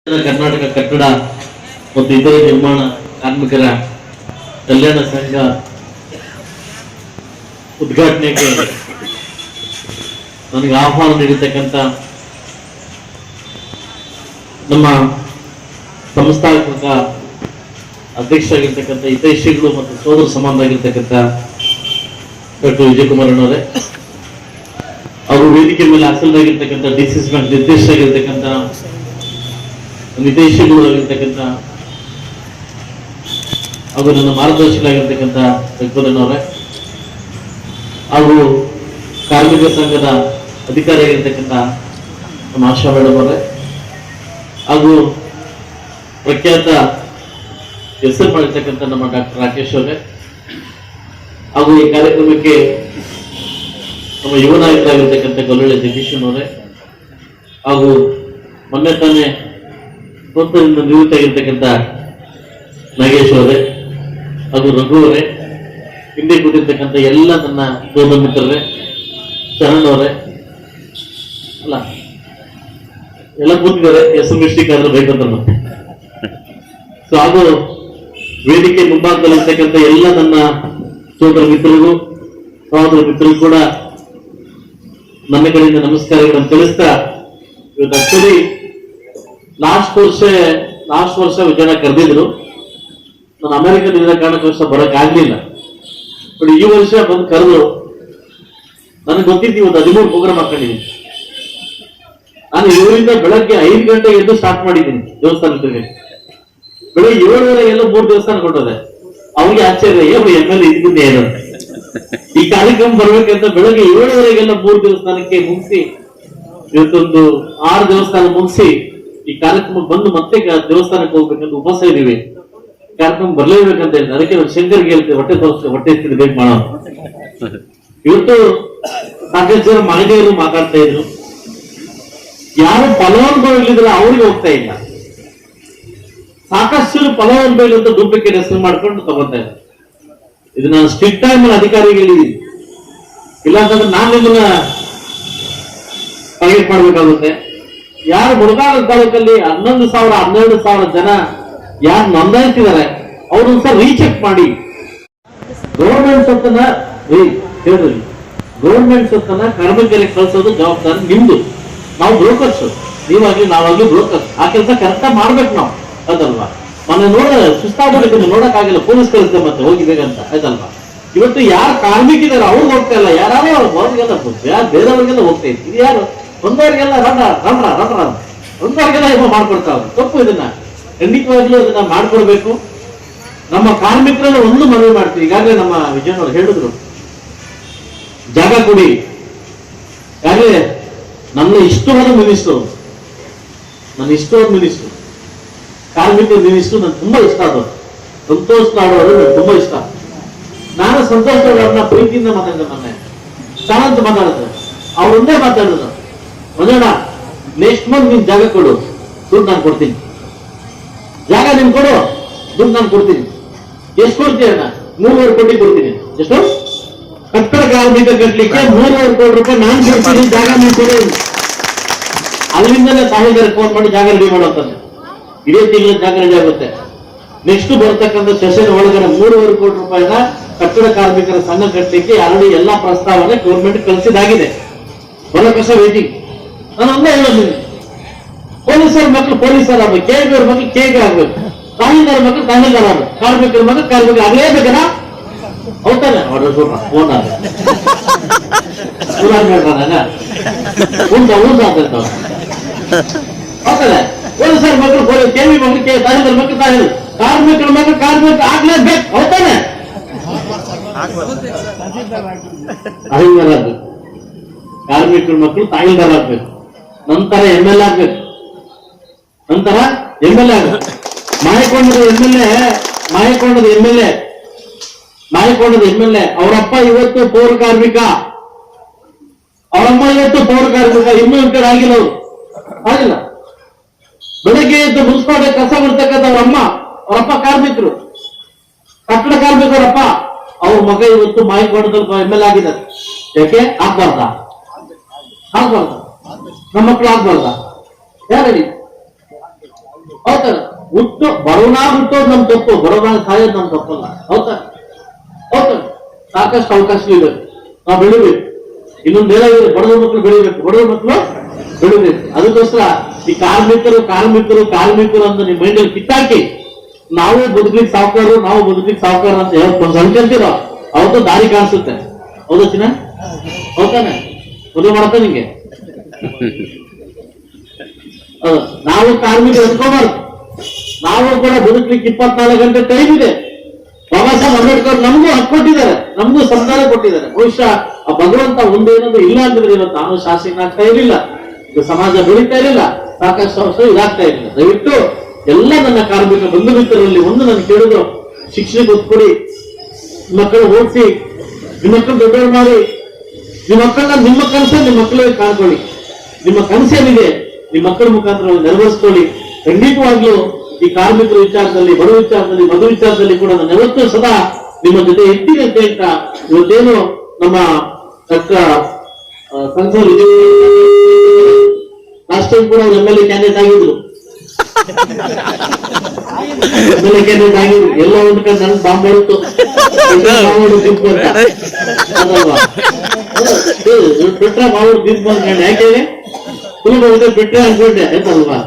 ಕರ್ನಾಟಕ ಕಟ್ಟಡ ಮತ್ತು ಇತರೆ ನಿರ್ಮಾಣ ಕಾರ್ಮಿಕರ ಕಲ್ಯಾಣ ಸಂಘ ಉದ್ಘಾಟನೆಗೆ ನನಗೆ ಆಹ್ವಾನ ನೀಡಿರ್ತಕ್ಕಂಥ ನಮ್ಮ ಸಂಸ್ಥಾಪಕ ಅಧ್ಯಕ್ಷರಾಗಿರ್ತಕ್ಕಂಥ ಹಿತೈಷಿಗಳು ಮತ್ತು ಸೋದರ ಸಮಾನರಾಗಿರ್ತಕ್ಕಂಥ ಡಾಕ್ಟರ್ ವಿಜಯಕುಮಾರಣ್ಣವರೇ, ಅವರು ವೇದಿಕೆ ಮೇಲೆ ಹಾಸನದಾಗಿರ್ತಕ್ಕಂಥ ಡಿಸಿಸಿ ಬ್ಯಾಂಕ್ ನಿರ್ದೇಶಕರಾಗಿರ್ತಕ್ಕಂಥ ಹಿತೈಷಿಗಳು ಆಗಿರ್ತಕ್ಕಂಥ ಹಾಗೂ ನನ್ನ ಮಾರ್ಗದರ್ಶಕರಾಗಿರ್ತಕ್ಕಂಥ ವೆಂಕಟಣ್ಣವರೇ, ಹಾಗೂ ಕಾರ್ಮಿಕ ಸಂಘದ ಅಧಿಕಾರಿಯಾಗಿರ್ತಕ್ಕಂಥ ನಮ್ಮ ಆಶಾ ಮೇಡಮ್ ಅವರೇ, ಹಾಗೂ ಪ್ರಖ್ಯಾತ ಹೆಸರು ಮಾಡಿರ್ತಕ್ಕಂಥ ನಮ್ಮ ಡಾಕ್ಟರ್ ರಾಕೇಶ್ ಅವರೇ, ಹಾಗೂ ಈ ಕಾರ್ಯಕ್ರಮಕ್ಕೆ ನಮ್ಮ ಯುವ ನಾಯಕರಾಗಿರ್ತಕ್ಕಂಥ ಗೊಲ್ಲಳ್ಳಿ ಜಗದೀಶನ್ ಅವರೇ, ಹಾಗೂ ಮೊನ್ನೆ ತಾನೇ ಸ್ವಂತದಿಂದ ನಿವೃತ್ತ ಆಗಿರ್ತಕ್ಕಂಥ ನಾಗೇಶ್ ಅವರೇ, ಹಾಗೂ ರಘು ಅವರೇ, ಹಿಂದೆ ಕೂತಿರ್ತಕ್ಕಂಥ ಎಲ್ಲ ನನ್ನ ಸೋದರ ಮಿತ್ರರೇ, ಶರಣ್ ಅವರೇ, ಅಲ್ಲ ಎಲ್ಲ ಕೂತಿದ್ದಾರೆ, SMS ಬೇಕಂತ ಮತ್ತೆ. ಸೊ ಹಾಗೂ ವೇದಿಕೆ ಮುಂಭಾಗದಲ್ಲಿರ್ತಕ್ಕಂಥ ಎಲ್ಲ ನನ್ನ ಸೋದರ ಮಿತ್ರರು, ಸಹೋದರ ಮಿತ್ರರು ಕೂಡ ನನ್ನ ಕಡೆಯಿಂದ ನಮಸ್ಕಾರಗಳನ್ನು ತಿಳಿಸ್ತಾ, ಇವತ್ತು ಆಕ್ಚುಲಿ ಲಾಸ್ಟ್ ವರ್ಷ ವಿಜಯನ ಕರೆದಿದ್ರು. ನಾನು ಅಮೆರಿಕದಿಂದ ಕಾರಣಕ್ಕೋಸ್ಕರ ಬರಕ್ ಆಗ್ಲಿಲ್ಲ. ಬಟ್ ಈ ವರ್ಷ ಬಂದು ಕರೆದ್ರು. ನನಗೆ ಗೊತ್ತಿದ್ದು ಇವತ್ತು 13 ಪ್ರೋಗ್ರಾಮ್ ಹಾಕೊಂಡಿದ್ದೀನಿ. ನಾನು ಇವರಿಂದ ಬೆಳಗ್ಗೆ 5 ಗಂಟೆಗೆ ಎದ್ದು ಸ್ಟಾರ್ಟ್ ಮಾಡಿದ್ದೀನಿ ದೇವಸ್ಥಾನಕ್ಕೆ. ಬೆಳಗ್ಗೆ 7:30 3 ದೇವಸ್ಥಾನ ಕೊಟ್ಟದೆ. ಅವ್ರಿಗೆ ಆಶ್ಚರ್ಯ, MLA ಇದಕ್ಕಿಂತ ಏನು ಈ ಕಾರ್ಯಕ್ರಮ ಬರ್ಬೇಕಂತ ಬೆಳಗ್ಗೆ 7:30 3 ದೇವಸ್ಥಾನಕ್ಕೆ ಮುಗಿಸಿ, ಇವತ್ತೊಂದು 6 ದೇವಸ್ಥಾನ ಮುಗಿಸಿ ಈ ಕಾರ್ಯಕ್ರಮಕ್ಕೆ ಬಂದು ಮತ್ತೆ ದೇವಸ್ಥಾನಕ್ಕೆ ಹೋಗ್ಬೇಕಂತ ಉಪವಾಸ ಇದೀವಿ. ಕಾರ್ಯಕ್ರಮ ಬರ್ಲೇಬೇಕಂತ ಹೇಳಿ ಅದಕ್ಕೆ ನಾನು ಶಂಕರ್ಗೆ ಹೇಳ್ತೇವೆ, ಹೊಟ್ಟೆ ಬೇಕು ಮಾಡೋ. ಇವತ್ತು ಸಾಕಷ್ಟು ಜನ ಮಹಿಳೆಯರು ಮಾತಾಡ್ತಾ ಇದ್ರು, ಯಾರು ಫಲಾನುಭವಿಗಳಿದ್ರೆ ಅವ್ರಿಗೆ ಹೋಗ್ತಾ ಇಲ್ಲ. ಸಾಕಷ್ಟು ಫಲಾನುಭವಿಗಳು ಅಂತ ಡೂಪ್ಲಿಕೇಟ್ ಹೆಸರು ಮಾಡ್ಕೊಂಡು ತಗೋತಾ ಇದ್ದಾರೆ. ಇದು ನಾನು ಸ್ಟ್ರಿಕ್ಟ್ ಟೈಮ್ ಅಧಿಕಾರಿಗೆ ಹೇಳಿದ್ದೀನಿ. ಇಲ್ಲಾಂತಂದ್ರೆ ನಾನು ನಿಮ್ಮನ್ನ ಟಾರ್ಗೆಟ್ ಮಾಡ್ಬೇಕಾಗುತ್ತೆ. ಯಾರು ಮುಳಗಾಲ ತಾಲೂಕಲ್ಲಿ 11,000 12,000 ಜನ ಯಾರು ನೋಂದಾಯಿಸಿದ್ದಾರೆ ಅವ್ರೊಂದ್ಸಲ ರೀಚೆಕ್ ಮಾಡಿ. ಗೌರ್ಮೆಂಟ್ ಸೊತ್ತನ್ನ ಹೇಳಿದ್ರಿ, ಗೌರ್ಮೆಂಟ್ ಸೊತ್ತನ್ನ ಕಾರ್ಮಿಕರಿಗೆ ಕಳಿಸೋದು ಜವಾಬ್ದಾರಿ ನಿಮ್ದು. ನಾವು ಬ್ರೋಕರ್ಸ್, ನೀವಾಗ್ಲಿ ನಾವಾಗ್ಲಿ ಬ್ರೋಕರ್ಸ್. ಆ ಕೆಲಸ ಕರೆಕ್ಟ್ ಮಾಡ್ಬೇಕು ನಾವು, ಅದಲ್ವಾ? ಮೊನ್ನೆ ಸುಸ್ತಾಗ್ಬಿಟ್ಟು ನೋಡಕ್ ಆಗಿಲ್ಲ, ಪೊಲೀಸ್ ಕಳಿಸ್ದೆ ಮತ್ತೆ ಹೋಗಿಬೇಕಂತ, ಆಯ್ತಲ್ವಾ? ಇವತ್ತು ಯಾರು ಕಾರ್ಮಿಕಿದಾರೆ ಅವ್ರಿಗೆ ಹೋಗ್ತಾ ಇಲ್ಲ, ಯಾರೇ ಅವ್ರಿಗೆಲ್ಲ ಯಾರು ಬೇರೆಯವ್ರಿಗೆಲ್ಲ ಹೋಗ್ತಾ ಇತ್ತು. ಇದು ಯಾರು ಒಂದವರಿಗೆಲ್ಲ ಒಂದವರಿಗೆಲ್ಲ ಮಾಡ್ಕೊಡ್ತಾವ್ರು. ತಪ್ಪು. ಇದನ್ನ ಖಂಡಿತವಾಗ್ಲೂ ಅದನ್ನ ಮಾಡ್ಕೊಡ್ಬೇಕು. ನಮ್ಮ ಕಾರ್ಮಿಕರನ್ನ ಒಂದು ಮನವಿ ಮಾಡ್ತೀವಿ. ಈಗಾಗಲೇ ನಮ್ಮ ವಿಜಯನವರು ಹೇಳಿದ್ರು, ಜಾಗ ಕೊಡಿ. ಈಗಾಗಲೇ ನನ್ನ ಇಷ್ಟವಾದ ಮಿನಿಸ್ಟ್ರು, ಕಾರ್ಮಿಕರ ಮಿನಿಸ್ಟ್ರು ನನ್ಗೆ ತುಂಬಾ ಇಷ್ಟ ಆದವರು. ಸಂತೋಷ್ ಲಾಡ್ ಅವರು ನನಗೆ ತುಂಬಾ ಇಷ್ಟ. ನಾನು ಸಂತೋಷ್ ಲಾಡ್ ಅವ್ರನ್ನ ಪ್ರೀತಿಯಿಂದ ಮಾತಾಡಿದೆ. ಮೊನ್ನೆ ಚೆನ್ನಾಗಿ ಮಾತಾಡಿದ್ರು. ಅವ್ರೊಂದೇ ಮಾತಾಡಿದ್ರು, ಮಜೋಣ ನೆಕ್ಸ್ಟ್ ಮಂತ್ ನೀನ್ ಜಾಗ ಕೊಡು, ದುಡ್ಡು ನಾನು ಕೊಡ್ತೀನಿ. ಜಾಗ ನೀನ್ ಕೊಡು, ದುಡ್ಡು ನಾನು ಕೊಡ್ತೀನಿ. ಎಷ್ಟು ಕೊಡ್ತೀಯ? 3,500 ಕೋಟಿ ಕೊಡ್ತೀನಿ. ಎಷ್ಟು? ಕಟ್ಟಡ ಕಾರ್ಮಿಕ ಕಟ್ಟಲಿಕ್ಕೆ 3,500 ಕೋಟಿ ರೂಪಾಯಿ ನಾನು ಕೊಡ್ತೀನಿ, ಜಾಗ ನೀವು ಕೊಡಿ. ಅಲ್ಲಿಂದಲೇ ಸಾಹಿತ್ಯರಿಗೆ ಫೋನ್ ಮಾಡಿ ಜಾಗ ರೆಡಿ ಮಾಡೋಂಥದ್ದು. ಇದೇ ತಿಂಗಳ ಜಾಗ ರೆಡಿ ಆಗುತ್ತೆ. ನೆಕ್ಸ್ಟ್ ಬರ್ತಕ್ಕಂಥ ಸೆಷನ್ ಒಳಗಡೆ 3,500 ಕೋಟಿ ರೂಪಾಯಿನ ಕಟ್ಟಡ ಕಾರ್ಮಿಕರ ಸಂಘ ಕಟ್ಟಲಿಕ್ಕೆ ಆಲ್ರೆಡಿ ಎಲ್ಲಾ ಪ್ರಸ್ತಾವನೆ ಗೌರ್ಮೆಂಟ್ ಕಳಿಸಿದಾಗಿದೆ. ಬರೋಕಸ ವೇಟಿಂಗ್. ನಾನು ಒಂದೇ ಹೇಳೋದು, ಪೊಲೀಸರ ಮಕ್ಕಳು ಪೊಲೀಸರ ಆಗ್ಬೇಕು, KG ಮಕ್ಕಳು KG ಆಗ್ಬೇಕು, ತಹಸೀಲ್ದಾರ್ ಮಕ್ಕಳು ತಹಸೀಲ್ದಾರ್ ಆಗ್ಬೇಕು, ಕಾರ್ಮಿಕರ ಮಕ್ಕಳು ಕಾರ್ಮಿಕ ಆಗ್ಲೇಬೇಕಲ್ಲ. ಹೌದಾನೆ? ಫೋನ್ ಹೌದಲ್ಲ? ಪೊಲೀಸರ ಮಕ್ಕಳು ಪೊಲೀಸ್, KV ಮಕ್ಕಳು ತಹಸೀಲ್ದಾರ್ ಮಕ್ಕಳು ತಹಸೀಲ್, ಕಾರ್ಮಿಕರ ಮಕ್ಕಳು ಕಾರ್ಮಿಕ ಆಗ್ಲೇಬೇಕು. ಹೌದಾನೆ? ತಹಸೀಲ್ದಾರ್ ಆಗ್ಬೇಕು, ಕಾರ್ಮಿಕರ ಮಕ್ಕಳು ತಹಸೀಲ್ದಾರ್ ಆಗ್ಬೇಕು, ನಂತರ MLA ಆಗ್ಬೇಕು, ನಂತರ MLA ಆಗ್ಬೇಕು. ಮಾಯಕೊಂಡದ MLA ಅವರಪ್ಪ ಇವತ್ತು ಪೌರ ಕಾರ್ಮಿಕ, ಅವರಮ್ಮ ಇವತ್ತು ಪೌರ ಕಾರ್ಮಿಕ. ಇನ್ನೂ ಈ ಕಡೆ ಆಗಿಲ್ಲ, ಅವರು ಆಗಿಲ್ಲ. ಬೆಳಗ್ಗೆ ಎದ್ದು ಮುನ್ಸಿಪಾಲಿಟಿ ಕಸ ಬಿಡ್ತಕ್ಕಂಥ ಅವರಪ್ಪ ಕಾರ್ಮಿಕರು, ಕಟ್ಟಡ ಕಾರ್ಮಿಕರಪ್ಪ. ಅವ್ರ ಮಗ ಇವತ್ತು ಮಾಯಕೊಂಡದಲ್ಲಿ MLA ಆಗಿದ್ದಾರೆ. ಯಾಕೆ ಆಗ್ಬಾರ್ದ? ನಮ್ಮ ಮಕ್ಕಳು ಆಗ್ಬಾರ್ದ? ಯಾರು ಹೌದಾ? ಬಡವನಾಗ ಹುಟ್ಟೋದು ನಮ್ ತಪ್ಪು, ಬಡವನಾಗ ಸಾಯೋದು ನಮ್ ತಪ್ಪಲ್ಲ. ಹೌದಾ? ಹೌದಾ? ಸಾಕಷ್ಟು ಅವಕಾಶಗಳಿವೆ, ನಾವು ಬೆಳಿಬೇಕು. ಇನ್ನೊಂದು ಏನಾಗಿದೆ, ಬಡವ ಮಕ್ಕಳು ಬೆಳಿಬೇಕು, ಬಡವ ಮಕ್ಕಳು ಬೆಳಿಬೇಕು. ಅದಕ್ಕೋಸ್ಕರ ಈ ಕಾರ್ಮಿಕರು ಅಂತ ನಿಮ್ಮ ಮೈಂಡಲ್ಲಿ ಕಿತ್ತಾಕಿ, ನಾವು ಬದುಕಲಿಕ್ಕೆ ಸಾವುಕಾರ ಅಂತ ಯಾವತ್ತು ಅನ್ಕೊಂತೀರೋ ಅವತ್ತು ದಾರಿ ಕಾಣಿಸುತ್ತೆ. ಹೌದಾ ಚಿನ್ನ? ಹೌದಾನೆ? ಮದುವೆ ಮಾಡ್ತಾ ನಿಂಗೆ ನಾವು ಕಾರ್ಮಿಕರು ಅನ್ಕೋಬಾರ್ದು. ನಾವು ಕೂಡ ಬದುಕಲಿಕ್ಕೆ 24 ಗಂಟೆ ಟೈಮ್ ಇದೆ. ಬಾಬಾ ಸಾಹೇಬ್ ಅಂಬೇಡ್ಕರ್ ನಮಗೂ ಹಕ್ಕು ಕೊಟ್ಟಿದ್ದಾರೆ, ನಮಗೂ ಸಂವಿಧಾನ ಕೊಟ್ಟಿದ್ದಾರೆ. ಬಹುಶಃ ಆ ಭಗವಂತ ಒಂದೇನದು ಇಲ್ಲ ಅಂದ್ರೆ ಇವತ್ತು ನಾನು ಶಾಸಕನಾಗ್ತಾ ಇರಲಿಲ್ಲ, ಇದು ಸಮಾಜ ಬೆಳೀತಾ ಇರಲಿಲ್ಲ, ಸಾಕಷ್ಟು ವರ್ಷ ಇದಾಗ್ತಾ ಇರಲಿಲ್ಲ. ದಯವಿಟ್ಟು ಎಲ್ಲ ನನ್ನ ಕಾರ್ಮಿಕ ಬಂಧು ಮಿತ್ರರಲ್ಲಿ ಒಂದು ನಾನು ಕೇಳಿದ್ರು, ಶಿಕ್ಷಣ ಒತ್ಕೊಡಿ, ಮಕ್ಕಳು ಓದಿಸಿ, ನಿಮ್ಮ ಮಕ್ಕಳು ದೊಡ್ಡವರು ಮಾಡಿ, ನಿಮ್ಮ ಮಕ್ಕಳನ್ನ ನಿಮ್ಮ ಕನಸಲ್ಲಿ ನಿಮ್ಮ ಮಕ್ಕಳಿಗೆ ಕಾಣ್ಕೊಳ್ಳಿ. ನಿಮ್ಮ ಕನಸೇನಿದೆ ನಿಮ್ಮ ಮಕ್ಕಳ ಮುಖಾಂತರ ನೆರವೇರಿಸ್ಕೊಳ್ಳಿ. ಖಂಡಿತವಾಗ್ಲೂ ಈ ಕಾರ್ಮಿಕರ ವಿಚಾರದಲ್ಲಿ, ಬಡವ ವಿಚಾರದಲ್ಲಿ, ಮಧು ವಿಚಾರದಲ್ಲಿ ಕೂಡ ನಾನು ಯಾವತ್ತೂ ಸದಾ ನಿಮ್ಮ ಜೊತೆ ಇರ್ತೀನಿ ಅಂತ ಹೇಳ್ತಾ, ಇವತ್ತೇನು ನಮ್ಮ ಸಂಸದ ಲಾಸ್ಟ್ ಟೈಮ್ ಕೂಡ ಅವ್ರು MLA ಕ್ಯಾಂಡಿಡೇಟ್ ಆಗಿದ್ರು, ಎಲ್ಲ ಒಂದು ಕಡೆ ನನ್ಗೆ ಬಾಂಬ್ ಬರುತ್ತು ಅದಲ್ವಾ? ಬಿಟ್ರೆ ಮಾವು ದಿಸ್ ಬಂದ್ಕೊಂಡು ಯಾಕೆ ಬಿಟ್ರೆ ಅನ್ಕೊಂಡೆ, ಆಯ್ತಲ್ವಾ?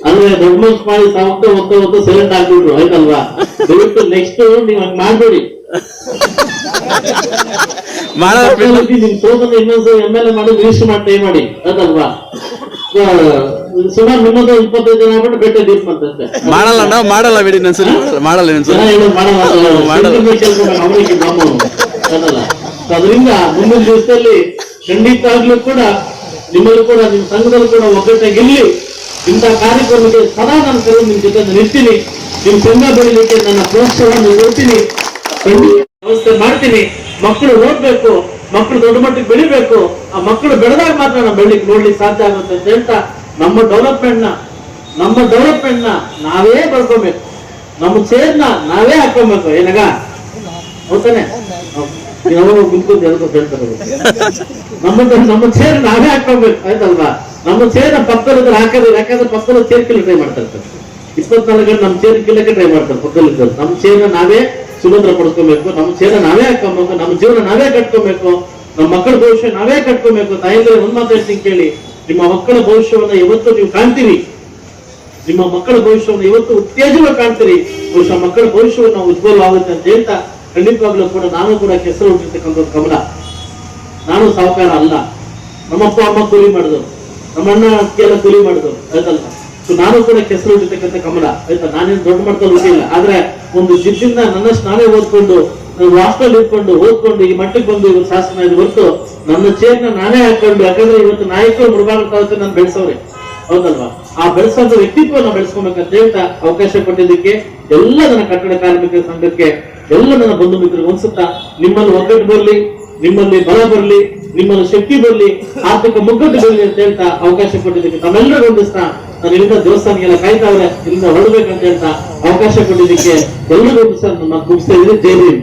ಅಂದ್ರೆ ದೊಡ್ಡ ಮನ್ಸು ಮಾಡಿ ಹೋಗ್ತಾ ಸೈಲೆಂಟ್ ಆಗ್ಬಿಟ್ರು, ಆಯ್ತಲ್ವಾ? ದಯವಿಟ್ಟು ನೆಕ್ಸ್ಟ್ ನೀವ್ ಹಂಗ್ ಮಾಡ್ಬೇಡಿ. ನಿಮ್ ಸೋದನ್ನ ಇನ್ನೊಂದು MLA ಮಾಡಿ ರಿಜಿಸ್ಟರ್ ಮಾಡಿ ಟ್ರೈ ಮಾಡಿ, ಆಯ್ತಲ್ವಾ? ಸುಮಾರು ನಿಮ್ಮದು 25 ಜನ ಆಗ್ಬಿಟ್ಟು ಭೇಟಿ ದೀಪ್ ಅಂತಂತೆ ಮಾಡಲ್ಲ ಬಿಡಿ, ಅದರಿಂದ ಮುಂದಿನ ದಿವಸದಲ್ಲಿ ಖಂಡಿತವಾಗ್ಲೂ ಕೂಡ ನಿಮ್ಮಲ್ಲೂ ಕೂಡ ನಿಮ್ಮ ಸಂಘದಲ್ಲೂ ಕೂಡ ಒಗ್ಗಟ್ಟಾಗಿರ್ಲಿ. ಇಂಥ ಕಾರ್ಯಕ್ರಮಕ್ಕೆ ಸದಾ ನಾನು ಕರೆದು ನಿಮ್ ಜೊತೆ ನಿಲ್ತೀನಿ. ನಿಮ್ ಸಂಘ ಬೆಳಿಲಿಕ್ಕೆ ನನ್ನ ಪ್ರೋತ್ಸಾಹವನ್ನು ಕೊಡ್ತೀನಿ, ವ್ಯವಸ್ಥೆ ಮಾಡ್ತೀನಿ. ಮಕ್ಕಳು ಓದ್ಬೇಕು, ಮಕ್ಕಳು ದೊಡ್ಡ ಮಟ್ಟಿಗೆ ಬೆಳಿಬೇಕು. ಆ ಮಕ್ಕಳು ಬೆಳೆದಾಗ ಮಾತ್ರ ನಾವು ನೋಡ್ಲಿಕ್ಕೆ ಸಾಧ್ಯ ಆಗುತ್ತೆ ಅಂತ ಹೇಳ್ತಾ, ನಮ್ಮ ಡೆವಲಪ್ಮೆಂಟ್ ನ ನಾವೇ ಬರ್ಕೊಬೇಕು, ನಮ್ಮ ಚೇರ್ನ ನಾವೇ ಹಾಕೊಬೇಕು. ಏನಾಗ ಹೌದಾನೆ? ನಮ್ಮ ಚೇರ್ ನಾವೇ ಹಾಕೊಬೇಕು, ಆಯ್ತಲ್ವಾ? ನಮ್ಮ ಚೇರ್ ಪಕ್ಕದಲ್ಲಿ ಹಾಕೋದಿಲ್ಲ, ಯಾಕಂದ್ರೆ ಪಕ್ಕದ ಚೇರ್ ಕಿಲ್ಲ ಟ್ರೈ ಮಾಡ್ತಾ ಇರ್ತಾರೆ. 24 ಗಂಟೆ ನಮ್ಮ ಚೇರ್ ಕಿಲ್ಲಕ್ಕೆ ಟ್ರೈ ಮಾಡ್ತಾರೆ ಪಕ್ಕದಲ್ಲಿ. ನಮ್ಮ ಚೇರ್ನ ನಾವೇ ಸುಭದ್ರ ಪಡಿಸ್ಕೊಬೇಕು, ನಮ್ಮ ಚೇರ್ನ ನಾವೇ ಹಾಕೊಬೇಕು, ನಮ್ಮ ಜೀವನ ನಾವೇ ಕಟ್ಕೊಬೇಕು, ನಮ್ಮ ಮಕ್ಕಳ ಭವಿಷ್ಯ ನಾವೇ ಕಟ್ಕೊಬೇಕು. ತಾಯಿದ್ರೆ ಒಂದ್ ಮಾತು ಹೇಳ್ತೀನಿ ಕೇಳಿ, ನಿಮ್ಮ ಮಕ್ಕಳ ಭವಿಷ್ಯವನ್ನ ಇವತ್ತು ನೀವು ಕಾಣ್ತೀರಿ, ನಿಮ್ಮ ಮಕ್ಕಳ ಭವಿಷ್ಯವನ್ನು ಇವತ್ತು ಉತ್ತೇಜನ ಕಾಣ್ತೀರಿ. ಬಹುಶಃ ಮಕ್ಕಳ ಭವಿಷ್ಯವನ್ನು ಉಜ್ವಲವಾಗುತ್ತೆ ಅಂತ ಹೇಳ್ತಾ, ಖಂಡಿತವಾಗ್ಲೂ ಕೂಡ ನಾನು ಕೂಡ ಕೆಸರು ಹುಟ್ಟಿರ್ತಕ್ಕಂಥ ಕಮಲ. ನಾನು ಸಾಹುಕಾರ ಅಲ್ಲ, ನಮ್ಮಪ್ಪ ಅಮ್ಮ ಕೂಲಿ ಮಾಡಿದ್ರು, ನಮ್ಮ ಅಣ್ಣ ಅಕ್ಕಿ ಎಲ್ಲ ಕೂಲಿ ಮಾಡಿದ್ರು, ಆಯ್ತಲ್ಲ? ಸೊ ನಾನು ಕೂಡ ಕೆಸರು ಹುಟ್ಟಿರ್ತಕ್ಕಂಥ ಕಮಲ, ಆಯ್ತಾ? ನಾನೇನು ದೊಡ್ಡ ಮಟ್ಟದಲ್ಲಿ ಹುಟ್ಟಿಲ್ಲ, ಆದ್ರೆ ಒಂದು ಜಿದ್ದಿಂದ ನನ್ನಷ್ಟು ನಾನೇ ಓದ್ಕೊಂಡು, ಹಾಸ್ಟೆಲ್ ಇಟ್ಕೊಂಡು ಓದ್ಕೊಂಡು ಈ ಮಟ್ಟಕ್ಕೆ ಬಂದು ಇವತ್ತು ಶಾಸನ ಇದು ಹೊರತು ನನ್ನ ಚೇರ್ನ ನಾನೇ ಹಾಕೊಂಡು, ಯಾಕಂದ್ರೆ ಇವತ್ತು ನಾಯಕರು ಮುಳುಗಾಲ ತಾಲೂಕು ನಾನು ಬೆಳೆಸವ್ರೆ, ಹೌದಲ್ವಾ? ಆ ಬೆಳೆಸೋಂಥ ವ್ಯಕ್ತಿತ್ವನ ಬೆಳೆಸ್ಕೊಬೇಕಂತ ಹೇಳ್ತಾ ಅವಕಾಶ ಕೊಟ್ಟಿದ್ದಕ್ಕೆ ಎಲ್ಲ ನನ್ನ ಕಟ್ಟಡ ಕಾರ್ಮಿಕರ ಸಂಘಕ್ಕೆ, ಎಲ್ಲ ನನ್ನ ಬಂಧು ಮಿತ್ರರಿಗೆ ಅನ್ಸುತ್ತಾ, ನಿಮ್ಮಲ್ಲಿ ಒಗ್ಗಟ್ಟು ಬರಲಿ, ನಿಮ್ಮಲ್ಲಿ ಬಲ ಬರಲಿ, ನಿಮ್ಮಲ್ಲಿ ಶಕ್ತಿ ಬರಲಿ, ಆರ್ಥಿಕ ಮುಗ್ಗಟ್ಟು ಬರಲಿ ಅಂತ ಹೇಳ್ತಾ ಅವಕಾಶ ಕೊಟ್ಟಿದ್ದಕ್ಕೆ ತಮ್ಮೆಲ್ಲರಿಗೂ ಹೊಂದಿಸ್ತಾ, ನಾನು ಇಲ್ಲಿಂದ ದೇವಸ್ಥಾನಕ್ಕೆಲ್ಲ ಕಾಯ್ತಾವ್ರೆ, ಇಲ್ಲಿಂದ ಹೊರಡ್ಬೇಕಂತ ಹೇಳ್ತಾ ಅವಕಾಶ ಕೊಟ್ಟಿದ್ದಕ್ಕೆ ಎಲ್ಲರಿಗೂ ಮುಗಿಸ್ತಾ ಇದ್ದೀನಿ. ಜೈ ಭೀಮ್.